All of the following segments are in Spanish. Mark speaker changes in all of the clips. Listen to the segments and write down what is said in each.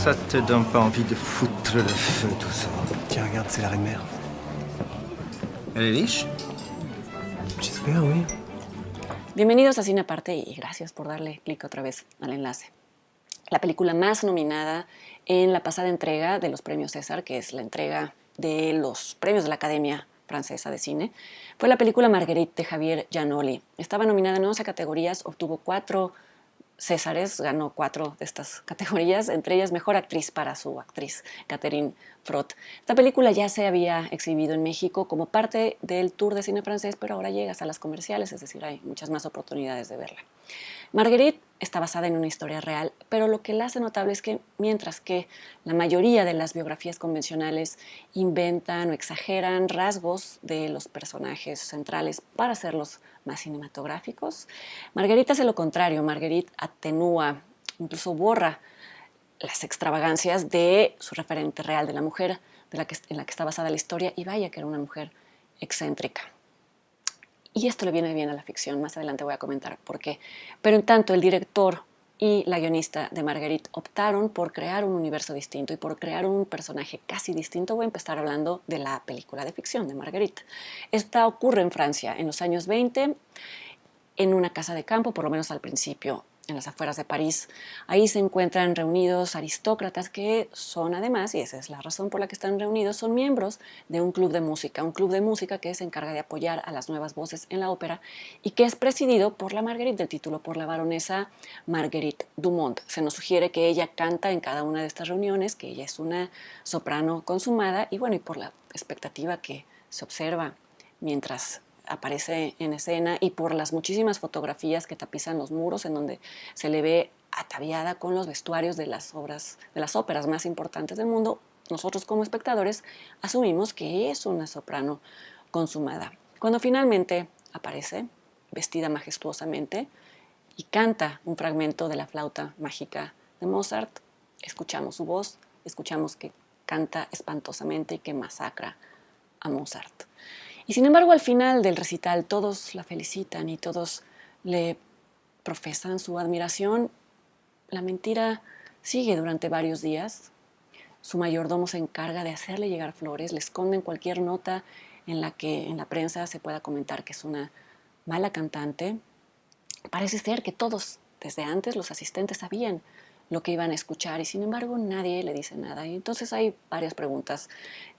Speaker 1: Ça te donne pas envie de foutre le feu, tout ça?
Speaker 2: Tiens, regarde, c'est la reine mère.
Speaker 1: Elle est riche?
Speaker 2: J'espère, oui.
Speaker 3: Bienvenidos a Cine Aparte y gracias por darle clic otra vez al enlace. La película más nominada en la pasada entrega de los premios César, que es la entrega de los premios de la Academia Francesa de Cine, fue la película Marguerite de Javier Giannoli. Estaba nominada en 11 categorías, obtuvo 4 Césares, ganó 4 de estas categorías, entre ellas Mejor Actriz para su actriz, Catherine Frot. Esta película ya se había exhibido en México como parte del Tour de Cine Francés, pero ahora llega a salas comerciales, es decir, hay muchas más oportunidades de verla. Marguerite está basada en una historia real, pero lo que la hace notable es que mientras que la mayoría de las biografías convencionales inventan o exageran rasgos de los personajes centrales para hacerlos más cinematográficos, Marguerite hace lo contrario. Marguerite atenúa, incluso borra las extravagancias de su referente real, de la mujer en la que está basada la historia, y vaya que era una mujer excéntrica. Y esto le viene bien a la ficción, más adelante voy a comentar por qué. Pero en tanto, el director y la guionista de Marguerite optaron por crear un universo distinto y por crear un personaje casi distinto. Voy a empezar hablando de la película de ficción de Marguerite. Esta ocurre en Francia en los años 20, en una casa de campo, por lo menos al principio, en las afueras de París. Ahí se encuentran reunidos aristócratas que son además, y esa es la razón por la que están reunidos, son miembros de un club de música que se encarga de apoyar a las nuevas voces en la ópera y que es presidido por la Marguerite del título, por la baronesa Marguerite Dumont. Se nos sugiere que ella canta en cada una de estas reuniones, que ella es una soprano consumada y bueno, y por la expectativa que se observa mientras aparece en escena y por las muchísimas fotografías que tapizan los muros en donde se le ve ataviada con los vestuarios de las óperas más importantes del mundo, nosotros como espectadores asumimos que es una soprano consumada. Cuando finalmente aparece, vestida majestuosamente, y canta un fragmento de la flauta mágica de Mozart, escuchamos su voz, escuchamos que canta espantosamente y que masacra a Mozart. Y sin embargo, al final del recital todos la felicitan y todos le profesan su admiración. La mentira sigue durante varios días. Su mayordomo se encarga de hacerle llegar flores, le esconden cualquier nota en la que en la prensa se pueda comentar que es una mala cantante. Parece ser que todos, desde antes, los asistentes sabían lo que iban a escuchar y sin embargo nadie le dice nada. Y entonces hay varias preguntas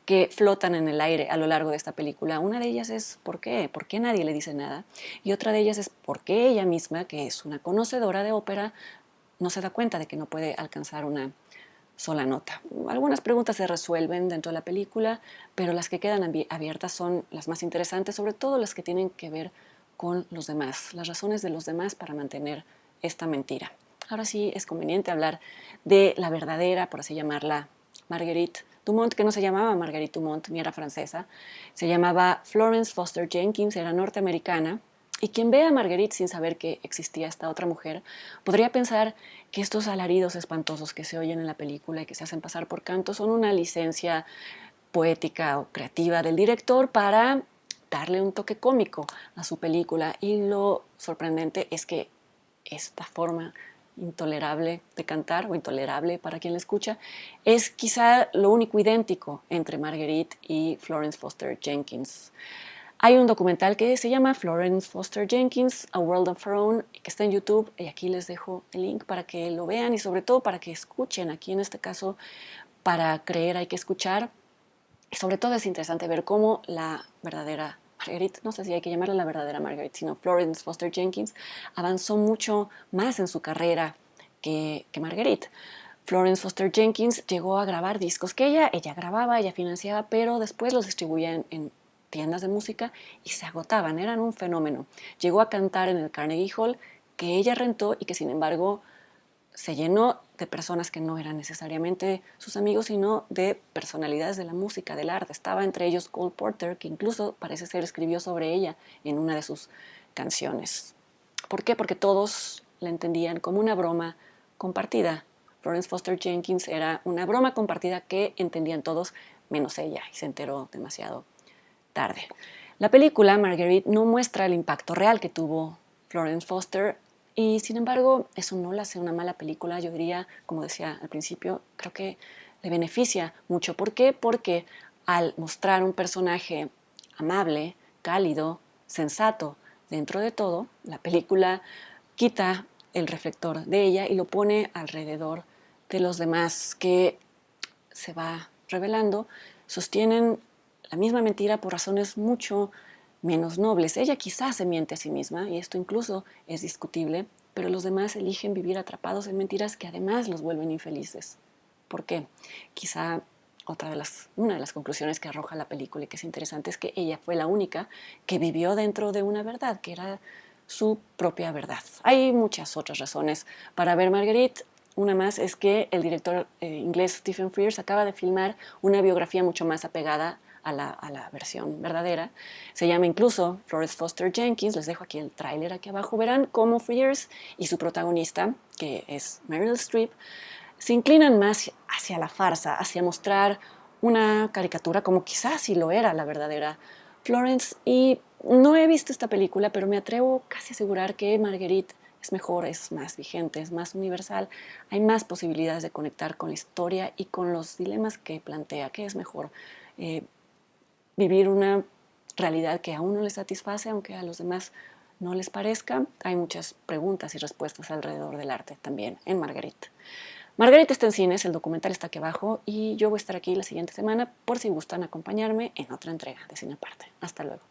Speaker 3: que flotan en el aire a lo largo de esta película. Una de ellas es ¿por qué? ¿Por qué nadie le dice nada? Y otra de ellas es ¿por qué ella misma, que es una conocedora de ópera, no se da cuenta de que no puede alcanzar una sola nota? Algunas preguntas se resuelven dentro de la película, pero las que quedan abiertas son las más interesantes, sobre todo las que tienen que ver con los demás, las razones de los demás para mantener esta mentira. Ahora sí es conveniente hablar de la verdadera, por así llamarla, Marguerite Dumont, que no se llamaba Marguerite Dumont ni era francesa, se llamaba Florence Foster Jenkins, era norteamericana, y quien ve a Marguerite sin saber que existía esta otra mujer podría pensar que estos alaridos espantosos que se oyen en la película y que se hacen pasar por canto son una licencia poética o creativa del director para darle un toque cómico a su película. Y lo sorprendente es que esta forma intolerable de cantar, o intolerable para quien la escucha, es quizá lo único idéntico entre Marguerite y Florence Foster Jenkins. Hay un documental que se llama Florence Foster Jenkins, A World of Her Own, que está en YouTube, y aquí les dejo el link para que lo vean y sobre todo para que escuchen. Aquí en este caso, para creer hay que escuchar. Y sobre todo es interesante ver cómo la verdadera Marguerite, no sé si hay que llamarla la verdadera Marguerite, sino Florence Foster Jenkins, avanzó mucho más en su carrera que Marguerite. Florence Foster Jenkins llegó a grabar discos que ella grababa, ella financiaba, pero después los distribuía en tiendas de música y se agotaban, eran un fenómeno. Llegó a cantar en el Carnegie Hall, que ella rentó y que sin embargo se llenó de personas que no eran necesariamente sus amigos, sino de personalidades de la música, del arte. Estaba entre ellos Cole Porter, que incluso parece ser escribió sobre ella en una de sus canciones. ¿Por qué? Porque todos la entendían como una broma compartida. Florence Foster Jenkins era una broma compartida que entendían todos, menos ella, y se enteró demasiado tarde. La película Marguerite no muestra el impacto real que tuvo Florence Foster Y sin embargo, eso no la hace una mala película. Yo diría, como decía al principio, creo que le beneficia mucho. ¿Por qué? Porque al mostrar un personaje amable, cálido, sensato, dentro de todo, la película quita el reflector de ella y lo pone alrededor de los demás que se va revelando, sostienen la misma mentira por razones mucho menos nobles. Ella quizás se miente a sí misma, y esto incluso es discutible, pero los demás eligen vivir atrapados en mentiras que además los vuelven infelices. ¿Por qué? Quizá una de las conclusiones que arroja la película y que es interesante es que ella fue la única que vivió dentro de una verdad, que era su propia verdad. Hay muchas otras razones para ver Marguerite. Una más es que el director inglés Stephen Frears acaba de filmar una biografía mucho más apegada a la versión verdadera. Se llama incluso Florence Foster Jenkins. Les dejo aquí el tráiler aquí abajo. Verán cómo Frears y su protagonista, que es Meryl Streep, se inclinan más hacia la farsa, hacia mostrar una caricatura como quizás sí lo era la verdadera Florence. Y no he visto esta película, pero me atrevo casi a asegurar que Marguerite es mejor, es más vigente, es más universal. Hay más posibilidades de conectar con la historia y con los dilemas que plantea. ¿Qué es mejor? Vivir una realidad que a uno le satisface, aunque a los demás no les parezca. Hay muchas preguntas y respuestas alrededor del arte también en Marguerite. Margarita está en cines, el documental está aquí abajo y yo voy a estar aquí la siguiente semana por si gustan acompañarme en otra entrega de Cine Aparte. Hasta luego.